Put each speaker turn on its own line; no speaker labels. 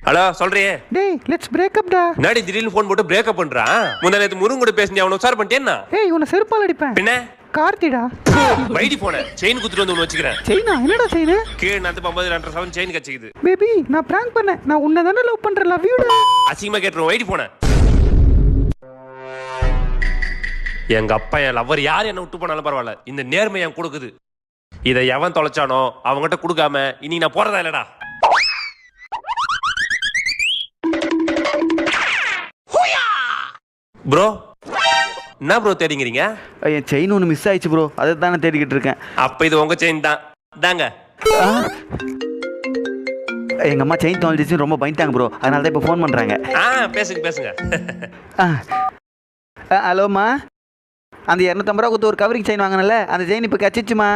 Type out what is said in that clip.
Hello சொல்றியே
டேய் let's break up டா.
நாடி திடீர்னு ஃபோன் போட்டு பிரேக்கப் பண்றான். முந்தா நேத்து முருங்க கூட பேசினே அவன உசார் பண்ணிட்டேன்னா.
ஏய் உன்னை செருப்பால் அடிப்பேன்.
பின்ன
கார்த்திடா.
வைடி போன செயின் குத்துட்டு வந்து ஒன்னு வச்சுக்கிறேன்.
செயினா என்னடா செயின்?
கீழ நான் 50 செயின் கச்சிக்குது.
பேபி நான் பிராங்க் பண்ணேன். நான் உன்னை தானே லவ் பண்றேன். லவ் யூ டா.
அசிங்கமா கேட்றோம். வைடி போன. எங்க அப்பா என் லவர் யார் என்ன விட்டு போனாலும் பரவாயில்ல. இந்த நேர்மை என் கொடுக்குது. இதை எவன் தொலைச்சானோ அவங்ககிட்ட கொடுக்காம இனி நான் போறதா இல்லடா. ப்ரோ என்ன ப்ரோ தேடிங்கிறீங்க?
என் செயின் ஒன்று மிஸ் ஆயிடுச்சு ப்ரோ, அதை தானே தேடிக்கிட்டு இருக்கேன்.
அப்ப இது உங்க செயின் தான். தாங்க.
எங்கள் அம்மா செயின் தொலைஞ்சிச்சு ரொம்ப பயந்துட்டாங்க ப்ரோ, அதனால தான் இப்போ ஃபோன் பண்ணுறாங்க.
பேசுங்க பேசுங்க.
ஹலோம்மா, அந்த 250 ரூபா கொடுத்து ஒரு கவரிங் செயின் வாங்கினல, அந்த செயின் இப்போ கிடச்சிச்சுமா.